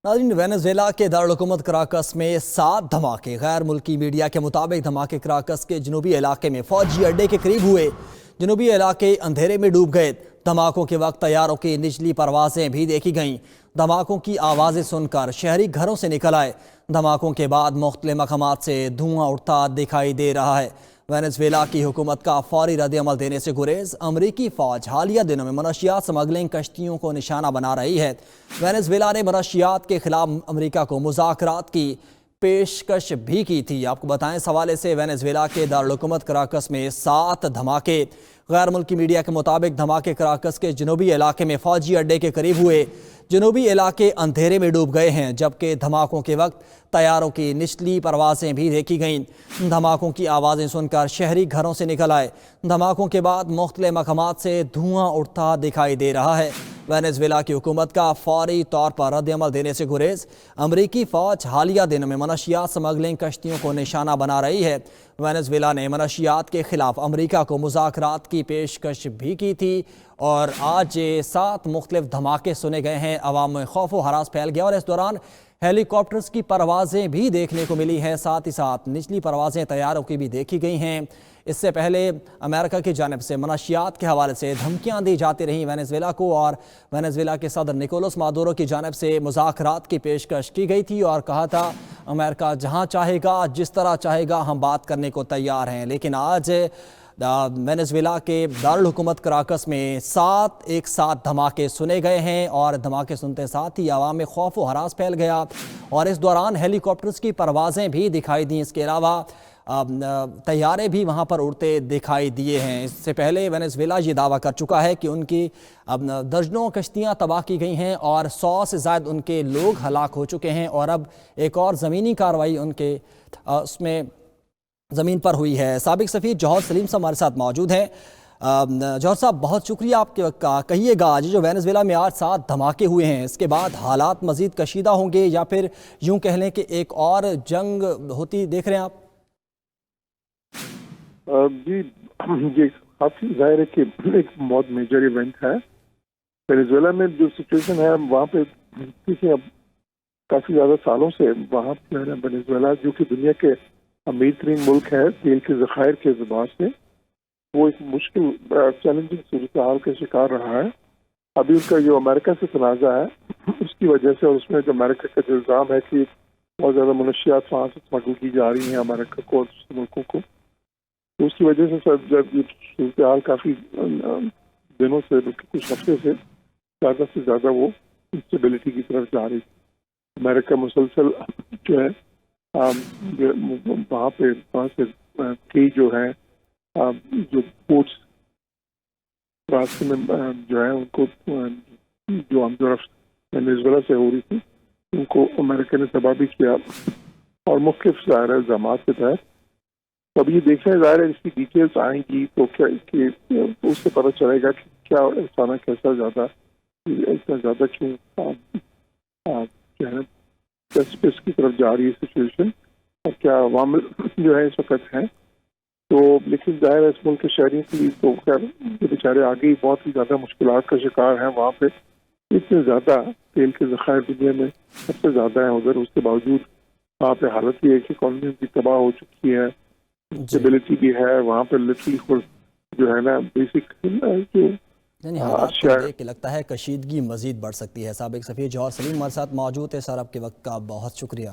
ناظرین، وینزویلا کے دارالحکومت کراکس میں 7 دھماکے۔ غیر ملکی میڈیا کے مطابق دھماکے کراکس کے جنوبی علاقے میں فوجی اڈے کے قریب ہوئے۔ جنوبی علاقے اندھیرے میں ڈوب گئے۔ دھماکوں کے وقت طیاروں کی نچلی پروازیں بھی دیکھی گئیں۔ دھماکوں کی آوازیں سن کر شہری گھروں سے نکل آئے۔ دھماکوں کے بعد مختلف مقامات سے دھواں اٹھتا دکھائی دے رہا ہے۔ وینزویلا کی حکومت کا فوری رد عمل دینے سے گریز۔ امریکی فوج حالیہ دنوں میں منشیات سمگلنگ کشتیوں کو نشانہ بنا رہی ہے۔ وینزویلا نے منشیات کے خلاف امریکہ کو مذاکرات کی پیشکش بھی کی تھی۔ آپ کو بتائیں، اس حوالے سے وینزویلا کے دارالحکومت کراکس میں 7 دھماکے۔ غیر ملکی میڈیا کے مطابق دھماکے کراکس کے جنوبی علاقے میں فوجی اڈے کے قریب ہوئے۔ جنوبی علاقے اندھیرے میں ڈوب گئے ہیں، جبکہ دھماکوں کے وقت طیاروں کی نچلی پروازیں بھی دیکھی گئیں۔ دھماکوں کی آوازیں سن کر شہری گھروں سے نکل آئے۔ دھماکوں کے بعد مختلف مقامات سے دھواں اٹھتا دکھائی دے رہا ہے۔ وینزویلا کی حکومت کا فوری طور پر رد عمل دینے سے گریز۔ امریکی فوج حالیہ دنوں میں منشیات سمگلنگ کشتیوں کو نشانہ بنا رہی ہے۔ وینزویلا نے منشیات کے خلاف امریکہ کو مذاکرات کی پیشکش بھی کی تھی اور آج 7 مختلف دھماکے سنے گئے ہیں۔ عوام میں خوف و ہراس پھیل گیا اور اس دوران ہیلی کاپٹرز کی پروازیں بھی دیکھنے کو ملی ہیں۔ ساتھ ہی ساتھ نچلی پروازیں طیاروں کی بھی دیکھی گئی ہیں۔ اس سے پہلے امریکہ کی جانب سے منشیات کے حوالے سے دھمکیاں دی جاتی رہیں وینزویلا کو، اور وینزویلا کے صدر نکولس مادورو کی جانب سے مذاکرات کی پیشکش کی گئی تھی اور کہا تھا امریکہ جہاں چاہے گا، جس طرح چاہے گا، ہم بات کرنے کو تیار ہیں۔ لیکن آج وینزویلا کے دارالحکومت کراکس میں ایک ساتھ دھماکے سنے گئے ہیں اور دھماکے سنتے ساتھ ہی عوام میں خوف و ہراس پھیل گیا اور اس دوران ہیلی کاپٹرز کی پروازیں بھی دکھائی دیں۔ اس کے علاوہ طیارے بھی وہاں پر اڑتے دکھائی دیے ہیں۔ اس سے پہلے وینزویلا یہ دعویٰ کر چکا ہے کہ ان کی درجنوں کشتیاں تباہ کی گئی ہیں اور 100 سے زائد ان کے لوگ ہلاک ہو چکے ہیں، اور اب ایک اور زمینی کارروائی ان کے اس میں زمین پر ہوئی ہے۔ سابق سفیر جوہر سلیم صاحب ہمارے ساتھ موجود ہیں۔ جوہر صاحب، بہت شکریہ آپ کے وقت کا۔ کہیے گا، آج جو وینزویلا میں 7 دھماکے ہوئے ہیں، اس کے بعد حالات مزید کشیدہ ہوں گے یا پھر یوں کہہ لیں کہ ایک اور جنگ ہوتی دیکھ رہے ہیں آپ؟ جی، یہ کافی ظاہر ہے کہ ایک بہت میجر ایونٹ ہے وینزویلا میں۔ جو سچویشن ہے وہاں پہ اب کافی زیادہ سالوں سے وہاں پہ وینزویلا، جو کہ دنیا کے امیر ترین ملک ہے تیل کے ذخائر کے اعتبار سے، وہ ایک مشکل چیلنجنگ صورتحال کا شکار رہا ہے۔ ابھی اس کا جو امریکہ سے تنازع ہے اس کی وجہ سے، اور اس میں جو امریکہ کا جو الزام ہے کہ بہت زیادہ منشیات وہاں سے اسمگل کی جا رہی ہیں امریکہ کو اور دوسرے ملکوں کو، تو اس کی وجہ سے جب یہ صورتحال کافی دنوں سے، کچھ ہفتے سے زیادہ زیادہ وہ انسٹیبلٹی کی طرف جا رہی ہے۔ امریکہ مسلسل جو ہے وہاں سے کئی جو ہے جو پورٹس راستے میں جو ہے ان کو جو آمد و رفت وینزویلا سے ہو رہی تھی ان کو امریکہ نے تباہ بھی کیا اور مختلف ظاہر الزامات کے تحت۔ اب یہ دیکھنا ہے، ظاہر ہے اس کی ڈیٹیلز آئیں گی تو کیا اس سے پتہ چلے گا کہ کیا اچانک کیسا زیادہ کیوں کیا ہے اسپیس کی طرف جا رہی ہے سچویشن، اور کیا عوامل جو ہے اس وقت ہیں۔ تو لیکن ظاہر ہے اس ملک کے شہریوں کے لیے تو خیر جو بیچارے آگے ہی بہت ہی زیادہ مشکلات کا شکار ہیں۔ وہاں پہ اتنے زیادہ تیل کے ذخائر دنیا میں سب سے زیادہ ہیں ادھر، اس کے باوجود وہاں پہ حالت یہ ہے کہ اکانومی ان کی تباہ ہو چکی ہے، اسٹیبلٹی بھی ہے وہاں پہ، لٹرلی جو ہے نا بیسک جو یعنی حالات کو دیکھ کے لگتا ہے کشیدگی مزید بڑھ سکتی ہے۔ سابق سفیر جوہر سلیم ہمارے ساتھ موجود ہے۔ سر، آپ کے وقت کا بہت شکریہ۔